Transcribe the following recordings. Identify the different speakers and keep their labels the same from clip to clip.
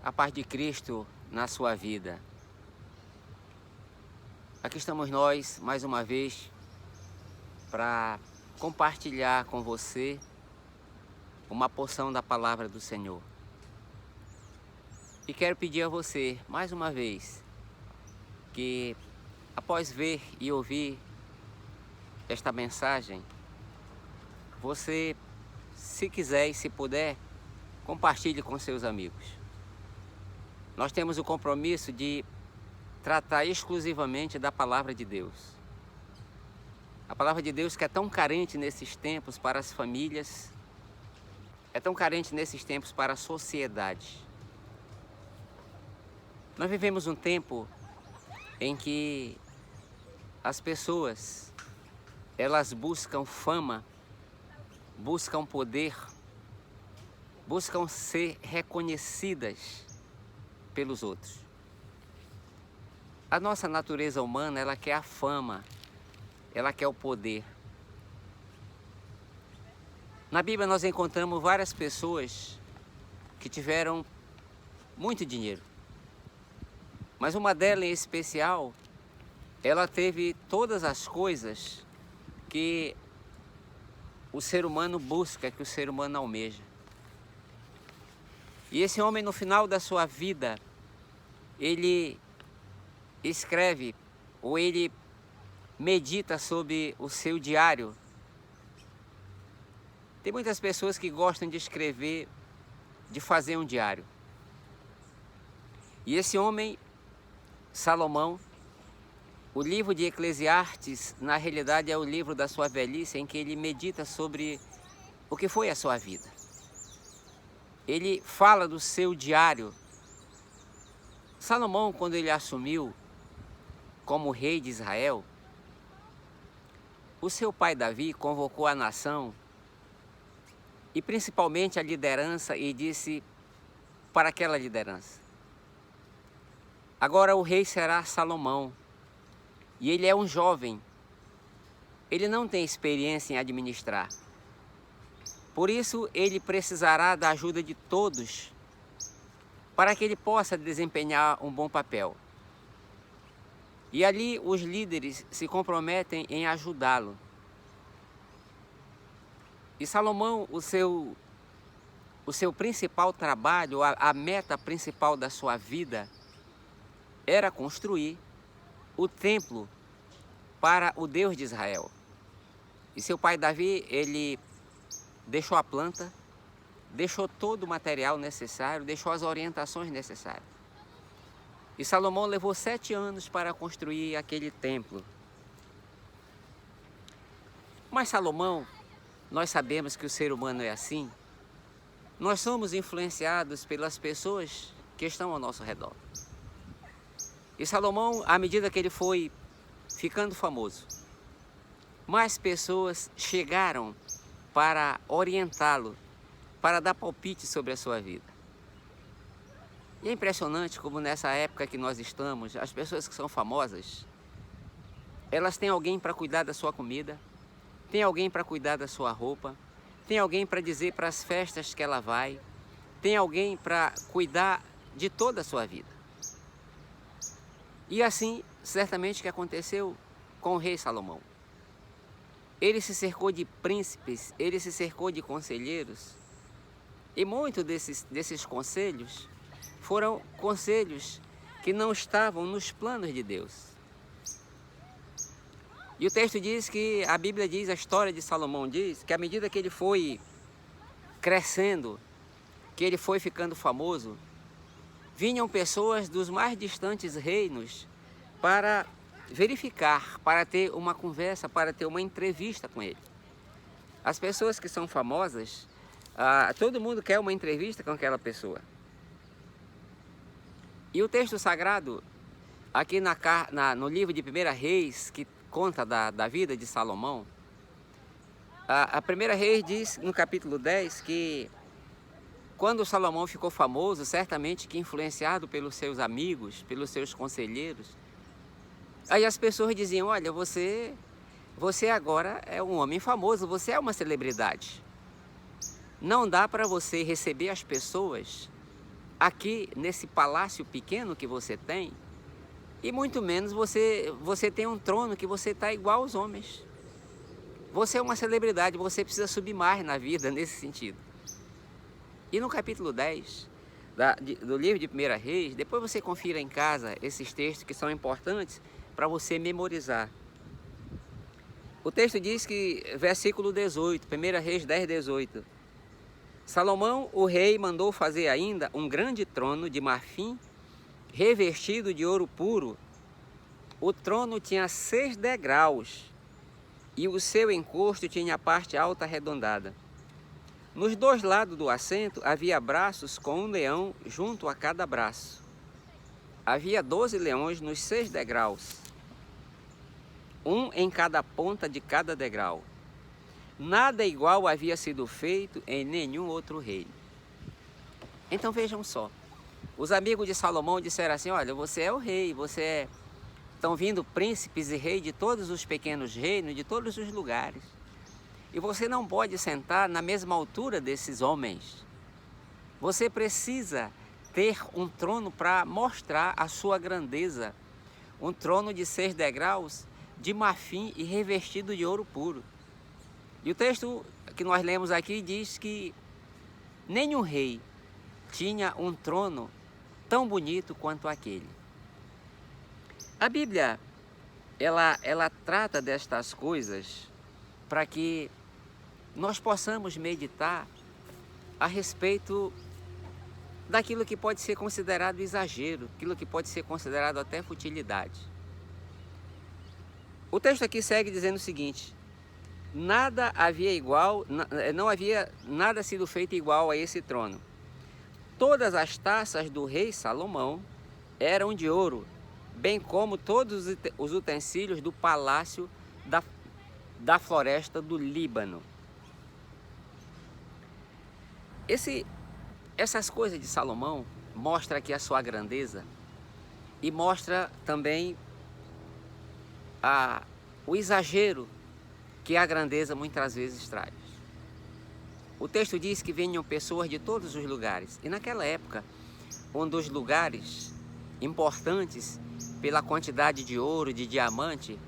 Speaker 1: A paz de Cristo na sua vida. Aqui estamos nós, mais uma vez, para compartilhar com você uma porção da palavra do Senhor. E quero pedir a você, mais uma vez, que após ver e ouvir esta mensagem, você, se quiser e se puder, compartilhe com seus amigos. Nós temos o compromisso de tratar exclusivamente da palavra de Deus. A palavra de Deus que é tão carente nesses tempos para as famílias, é tão carente nesses tempos para a sociedade. Nós vivemos um tempo em que as pessoas, elas buscam fama, buscam poder, buscam ser reconhecidas pelos outros. A nossa natureza humana, ela quer a fama, ela quer o poder. Na Bíblia nós encontramos várias pessoas que tiveram muito dinheiro. Mas uma delas em especial, ela teve todas as coisas que o ser humano busca, que o ser humano almeja. E esse homem, no final da sua vida, ele escreve, ou ele medita sobre o seu diário. Tem muitas pessoas que gostam de escrever, de fazer um diário. E esse homem, Salomão, o livro de Eclesiastes, na realidade é o livro da sua velhice, em que ele medita sobre o que foi a sua vida. Ele fala do seu diário. Salomão, quando ele assumiu como rei de Israel, o seu pai Davi convocou a nação e principalmente a liderança e disse para aquela liderança: agora o rei será Salomão e ele é um jovem, ele não tem experiência em administrar, por isso ele precisará da ajuda de todos para que ele possa desempenhar um bom papel. E ali os líderes se comprometem em ajudá-lo. E Salomão, o seu principal trabalho, a meta principal da sua vida, era construir o templo para o Deus de Israel. E seu pai Davi, ele deixou a planta, deixou todo o material necessário, deixou as orientações necessárias. E Salomão levou 7 anos para construir aquele templo. Mas Salomão, nós sabemos que o ser humano é assim. Nós somos influenciados pelas pessoas que estão ao nosso redor. E Salomão, à medida que ele foi ficando famoso, mais pessoas chegaram para orientá-lo, para dar palpite sobre a sua vida. E é impressionante como nessa época que nós estamos, as pessoas que são famosas, elas têm alguém para cuidar da sua comida, tem alguém para cuidar da sua roupa, tem alguém para dizer para as festas que ela vai, tem alguém para cuidar de toda a sua vida. E assim, certamente que aconteceu com o rei Salomão. Ele se cercou de príncipes, ele se cercou de conselheiros, e muitos desses conselhos foram conselhos que não estavam nos planos de Deus. E o texto diz que, a Bíblia diz, a história de Salomão diz, que à medida que ele foi crescendo, que ele foi ficando famoso, vinham pessoas dos mais distantes reinos para verificar, para ter uma conversa, para ter uma entrevista com ele. As pessoas que são famosas, todo mundo quer uma entrevista com aquela pessoa. E o texto sagrado, aqui no livro de 1 Reis, que conta da vida de Salomão, a 1 Reis diz no capítulo 10 que quando Salomão ficou famoso, certamente que influenciado pelos seus amigos, pelos seus conselheiros, aí as pessoas diziam: olha, você agora é um homem famoso, você é uma celebridade. Não dá para você receber as pessoas aqui nesse palácio pequeno que você tem, e muito menos você tem um trono que você está igual aos homens. Você é uma celebridade, você precisa subir mais na vida nesse sentido. E no capítulo 10 do livro de 1 Reis, depois você confira em casa esses textos que são importantes para você memorizar. O texto diz que, versículo 18, 1 Reis 10, 18. Salomão, o rei, mandou fazer ainda um grande trono de marfim, revestido de ouro puro. O trono tinha 6 degraus e o seu encosto tinha a parte alta arredondada. Nos 2 lados do assento havia braços com um leão junto a cada braço. Havia 12 leões nos 6 degraus, um em cada ponta de cada degrau. Nada igual havia sido feito em nenhum outro reino. Então vejam só, os amigos de Salomão disseram assim: olha, você é o rei, estão vindo príncipes e reis de todos os pequenos reinos, de todos os lugares. E você não pode sentar na mesma altura desses homens. Você precisa ter um trono para mostrar a sua grandeza. Um trono de 6 degraus, de marfim e revestido de ouro puro. E o texto que nós lemos aqui diz que nenhum rei tinha um trono tão bonito quanto aquele. A Bíblia, ela trata destas coisas para que nós possamos meditar a respeito daquilo que pode ser considerado exagero, aquilo que pode ser considerado até futilidade. O texto aqui segue dizendo o seguinte: nada havia igual, não havia nada sido feito igual a esse trono. Todas as taças do rei Salomão eram de ouro, bem como todos os utensílios do palácio da floresta do Líbano. Essas coisas de Salomão mostram aqui a sua grandeza e mostra também o exagero que a grandeza muitas vezes traz. O texto diz que vinham pessoas de todos os lugares, e naquela época, um dos lugares importantes pela quantidade de ouro, de diamante,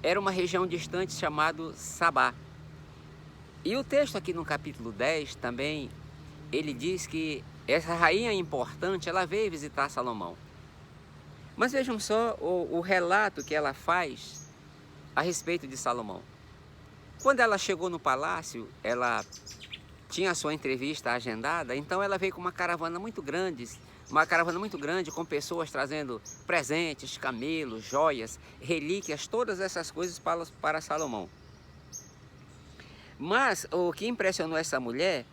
Speaker 1: era uma região distante chamada Sabá. E o texto aqui no capítulo 10 também, ele diz que essa rainha importante, ela veio visitar Salomão. Mas vejam só o relato que ela faz a respeito de Salomão. Quando ela chegou no palácio, ela tinha a sua entrevista agendada, então ela veio com uma caravana muito grande com pessoas trazendo presentes, camelos, joias, relíquias, todas essas coisas para Salomão. Mas o que impressionou essa mulher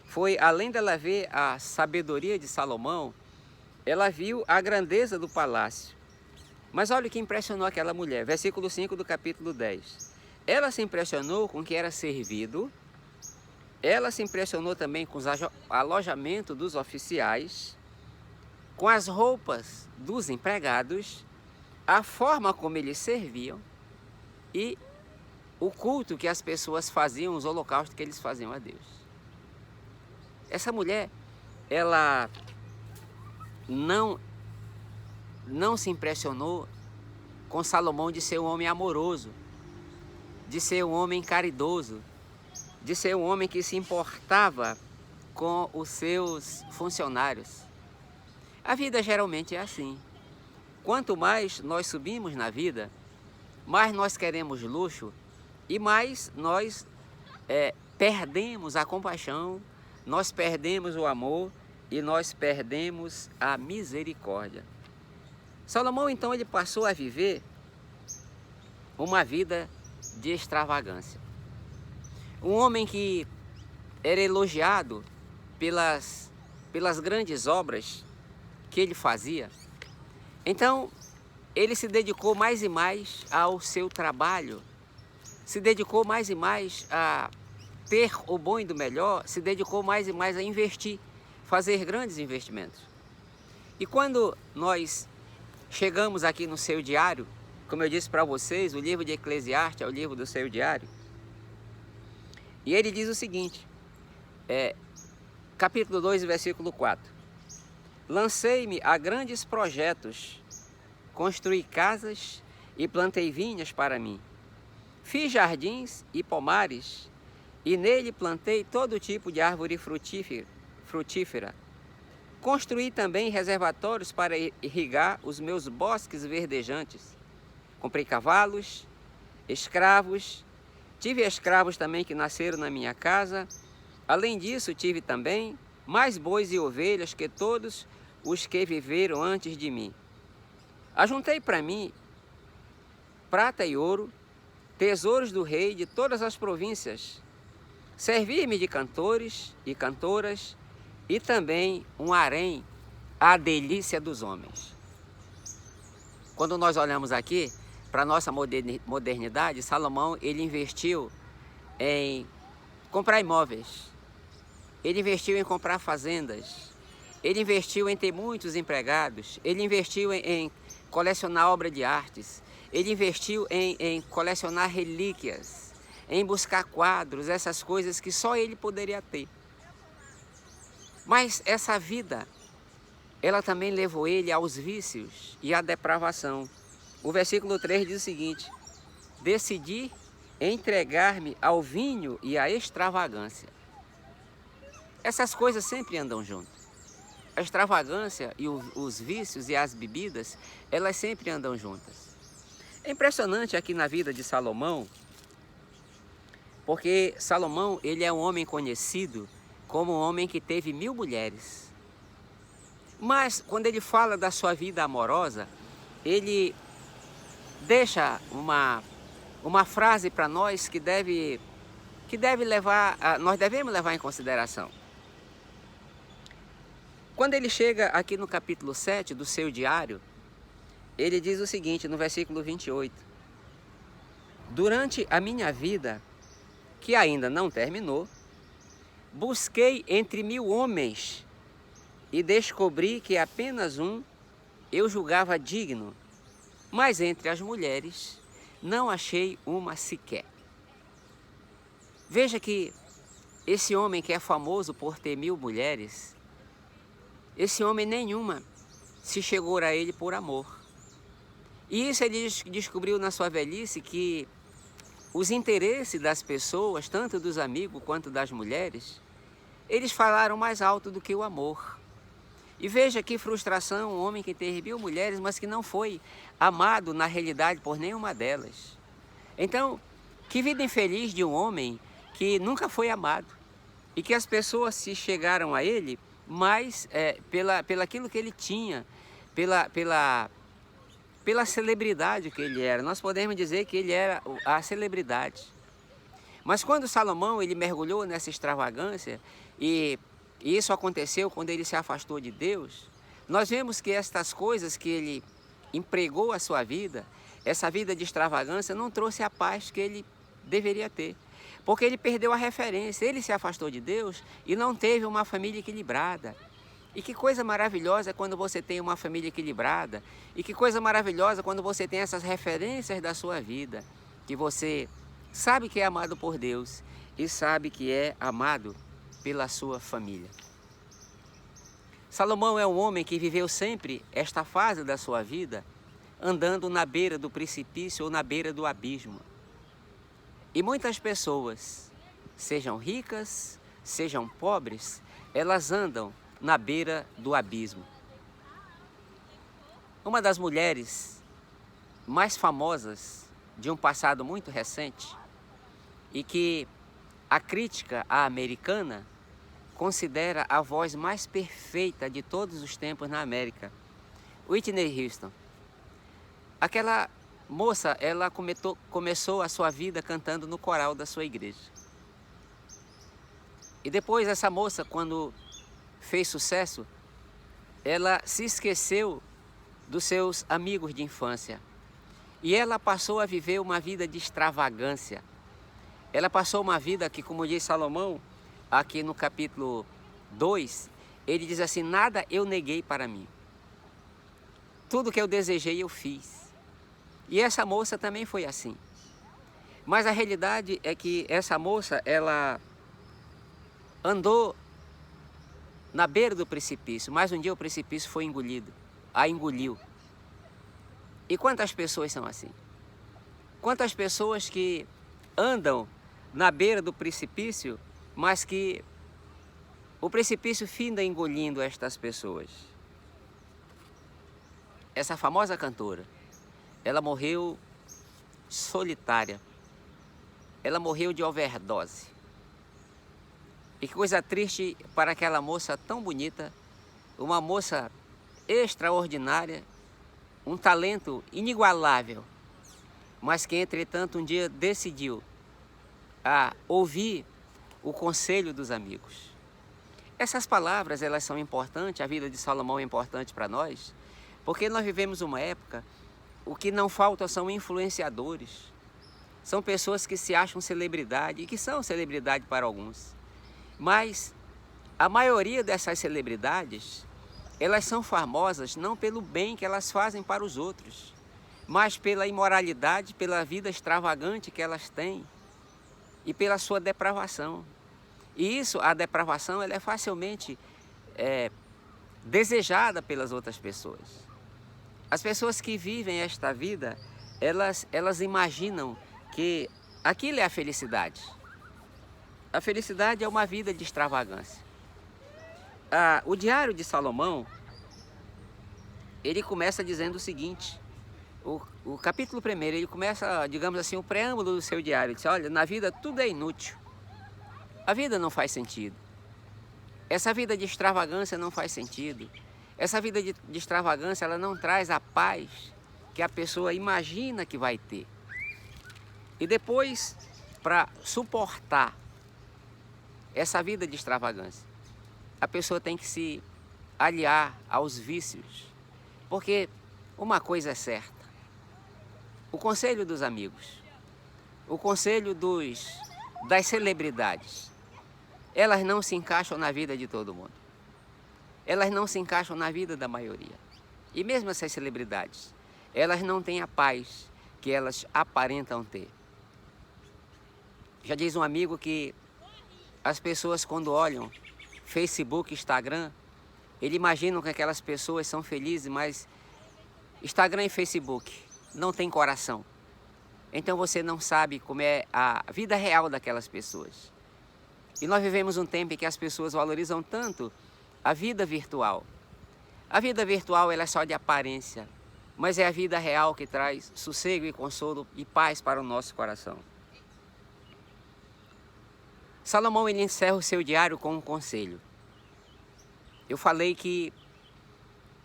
Speaker 1: foi, além dela ver a sabedoria de Salomão, ela viu a grandeza do palácio. Mas olha o que impressionou aquela mulher, versículo 5 do capítulo 10. Ela se impressionou com o que era servido, ela se impressionou também com os alojamentos dos oficiais, com as roupas dos empregados, a forma como eles serviam e o culto que as pessoas faziam, os holocaustos que eles faziam a Deus. Essa mulher, ela não se impressionou com Salomão de ser um homem amoroso, de ser um homem caridoso, de ser um homem que se importava com os seus funcionários. A vida geralmente é assim. Quanto mais nós subimos na vida, mais nós queremos luxo e mais nós perdemos a compaixão, nós perdemos o amor e nós perdemos a misericórdia. Salomão, então, ele passou a viver uma vida de extravagância. Um homem que era elogiado pelas grandes obras que ele fazia. Então, ele se dedicou mais e mais ao seu trabalho, se dedicou mais e mais a ter o bom e do melhor, se dedicou mais e mais a investir, fazer grandes investimentos. E quando nós chegamos aqui no seu diário, como eu disse para vocês, o livro de Eclesiastes é o livro do seu diário, e ele diz o seguinte, capítulo 2, versículo 4. lancei-me a grandes projetos, construí casas e plantei vinhas para mim. Fiz jardins e pomares, e nele plantei todo tipo de árvore frutífera. Construí também reservatórios para irrigar os meus bosques verdejantes. Comprei cavalos, escravos, tive escravos também que nasceram na minha casa. Além disso, tive também mais bois e ovelhas que todos os que viveram antes de mim. Ajuntei para mim prata e ouro, tesouros do rei de todas as províncias. Servi-me de cantores e cantoras e também um harém, a delícia dos homens. Quando nós olhamos aqui para a nossa modernidade, Salomão ele investiu em comprar imóveis, ele investiu em comprar fazendas, ele investiu em ter muitos empregados, ele investiu em colecionar obras de artes, ele investiu em colecionar relíquias, em buscar quadros, essas coisas que só ele poderia ter. Mas essa vida, ela também levou ele aos vícios e à depravação. O versículo 3 diz o seguinte: decidi entregar-me ao vinho e à extravagância. Essas coisas sempre andam juntas. A extravagância e os vícios e as bebidas, elas sempre andam juntas. É impressionante aqui na vida de Salomão, porque Salomão ele é um homem conhecido como um homem que teve 1000 mulheres. Mas quando ele fala da sua vida amorosa, ele deixa uma frase para nós que nós devemos levar em consideração. Quando ele chega aqui no capítulo 7 do seu diário, ele diz o seguinte, no versículo 28. Durante a minha vida, que ainda não terminou, busquei entre 1000 homens e descobri que apenas um eu julgava digno, mas entre as mulheres não achei uma sequer. Veja que esse homem que é famoso por ter 1000 mulheres, esse homem nenhuma se chegou a ele por amor. E isso ele descobriu na sua velhice, que os interesses das pessoas, tanto dos amigos quanto das mulheres, eles falaram mais alto do que o amor. E veja que frustração, um homem que teve 1000 mulheres, mas que não foi amado na realidade por nenhuma delas. Então, que vida infeliz de um homem que nunca foi amado e que as pessoas se chegaram a ele mais pela aquilo que ele tinha, pela celebridade que ele era. Nós podemos dizer que ele era a celebridade. Mas quando Salomão ele mergulhou nessa extravagância, e isso aconteceu quando ele se afastou de Deus, nós vemos que estas coisas que ele empregou a sua vida, essa vida de extravagância, não trouxe a paz que ele deveria ter. Porque ele perdeu a referência, ele se afastou de Deus e não teve uma família equilibrada. E que coisa maravilhosa quando você tem uma família equilibrada. E que coisa maravilhosa quando você tem essas referências da sua vida. Que você sabe que é amado por Deus e sabe que é amado pela sua família. Salomão é um homem que viveu sempre esta fase da sua vida andando na beira do precipício ou na beira do abismo. E muitas pessoas, sejam ricas, sejam pobres, elas andam na beira do abismo. Uma das mulheres mais famosas de um passado muito recente e que a crítica americana considera a voz mais perfeita de todos os tempos na América, Whitney Houston. Aquela moça, ela começou a sua vida cantando no coral da sua igreja. E depois essa moça, quando fez sucesso, ela se esqueceu dos seus amigos de infância. E ela passou a viver uma vida de extravagância. Ela passou uma vida que, como diz Salomão, aqui no capítulo 2, ele diz assim: nada eu neguei para mim. Tudo que eu desejei eu fiz. E essa moça também foi assim. Mas a realidade é que essa moça, ela andou na beira do precipício, mas um dia o precipício foi engolido, a engoliu. E quantas pessoas são assim? Quantas pessoas que andam na beira do precipício, mas que o precipício finda engolindo estas pessoas. Essa famosa cantora, ela morreu solitária. Ela morreu de overdose. E que coisa triste para aquela moça tão bonita, uma moça extraordinária, um talento inigualável, mas que entretanto um dia decidiu a ouvir o conselho dos amigos. Essas palavras, elas são importantes, a vida de Salomão é importante para nós, porque nós vivemos uma época, o que não falta são influenciadores, são pessoas que se acham celebridade, e que são celebridade para alguns, mas a maioria dessas celebridades, elas são famosas não pelo bem que elas fazem para os outros, mas pela imoralidade, pela vida extravagante que elas têm e pela sua depravação. E isso, a depravação, ela é facilmente desejada pelas outras pessoas. As pessoas que vivem esta vida, elas imaginam que aquilo é a felicidade. A felicidade é uma vida de extravagância. O Diário de Salomão, ele começa dizendo o seguinte, o capítulo 1, ele começa, digamos assim, o preâmbulo do seu diário, ele diz, olha, na vida tudo é inútil. A vida não faz sentido. Essa vida de extravagância não faz sentido. Essa vida de extravagância, ela não traz a paz que a pessoa imagina que vai ter. E depois, para suportar essa vida de extravagância, a pessoa tem que se aliar aos vícios. Porque uma coisa é certa, o conselho dos amigos, o conselho das celebridades, elas não se encaixam na vida de todo mundo. Elas não se encaixam na vida da maioria. E mesmo essas celebridades, elas não têm a paz que elas aparentam ter. Já diz um amigo que as pessoas, quando olham Facebook, Instagram, eles imaginam que aquelas pessoas são felizes, mas Instagram e Facebook não tem coração. Então você não sabe como é a vida real daquelas pessoas. E nós vivemos um tempo em que as pessoas valorizam tanto a vida virtual. A vida virtual, ela é só de aparência, mas é a vida real que traz sossego e consolo e paz para o nosso coração. Salomão, ele encerra o seu diário com um conselho. Eu falei que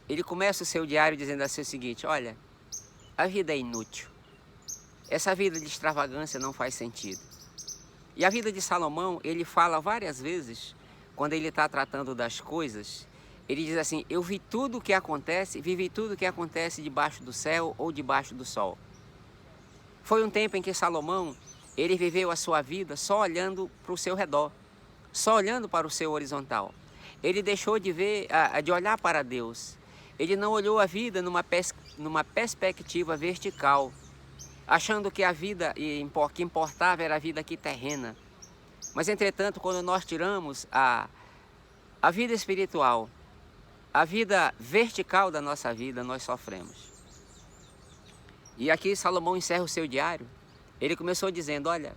Speaker 1: ele começa o seu diário dizendo assim o seguinte, olha, a vida é inútil. Essa vida de extravagância não faz sentido. E a vida de Salomão, ele fala várias vezes, quando ele está tratando das coisas, ele diz assim, eu vi tudo o que acontece, vivi tudo o que acontece debaixo do céu ou debaixo do sol. Foi um tempo em que Salomão, ele viveu a sua vida só olhando para o seu redor, só olhando para o seu horizontal. Ele deixou de olhar para Deus. Ele não olhou a vida numa perspectiva vertical, achando que a vida que importava era a vida aqui terrena. Mas, entretanto, quando nós tiramos a vida espiritual, a vida vertical da nossa vida, nós sofremos. E aqui Salomão encerra o seu diário. Ele começou dizendo, olha,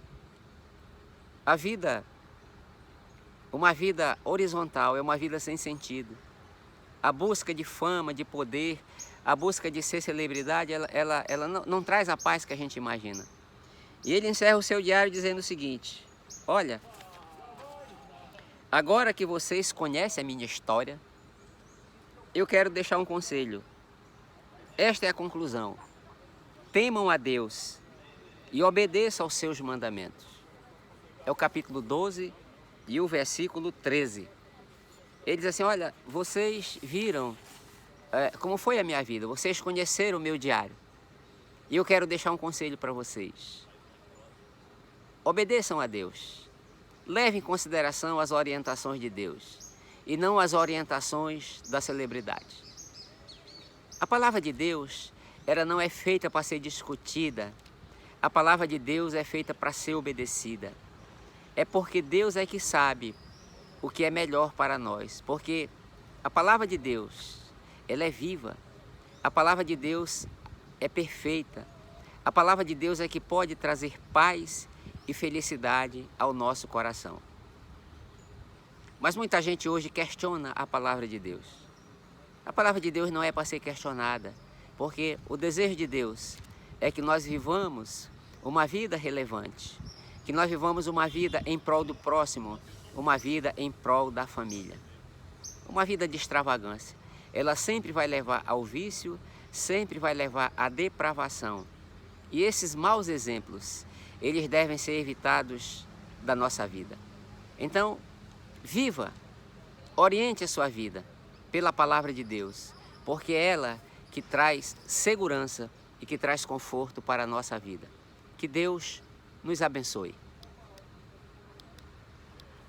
Speaker 1: a vida, uma vida horizontal é uma vida sem sentido. A busca de fama, de poder, a busca de ser celebridade, ela não traz a paz que a gente imagina. E ele encerra o seu diário dizendo o seguinte, olha, agora que vocês conhecem a minha história, eu quero deixar um conselho. Esta é a conclusão. Temam a Deus e obedeçam aos seus mandamentos. É o capítulo 12 e o versículo 13. Ele diz assim, olha, vocês viram como foi a minha vida, vocês conheceram o meu diário. E eu quero deixar um conselho para vocês. Obedeçam a Deus. Levem em consideração as orientações de Deus e não as orientações da celebridade. A palavra de Deus, ela não é feita para ser discutida. A palavra de Deus é feita para ser obedecida. É porque Deus é que sabe o que é melhor para nós, porque a palavra de Deus, ela é viva, a palavra de Deus é perfeita, a palavra de Deus é que pode trazer paz e felicidade ao nosso coração. Mas muita gente hoje questiona a palavra de Deus. A palavra de Deus não é para ser questionada, porque o desejo de Deus é que nós vivamos uma vida relevante, que nós vivamos uma vida em prol do próximo, uma vida em prol da família. Uma vida de extravagância, ela sempre vai levar ao vício, sempre vai levar à depravação. E esses maus exemplos, eles devem ser evitados da nossa vida. Então, viva, oriente a sua vida pela palavra de Deus, porque é ela que traz segurança e que traz conforto para a nossa vida. Que Deus nos abençoe.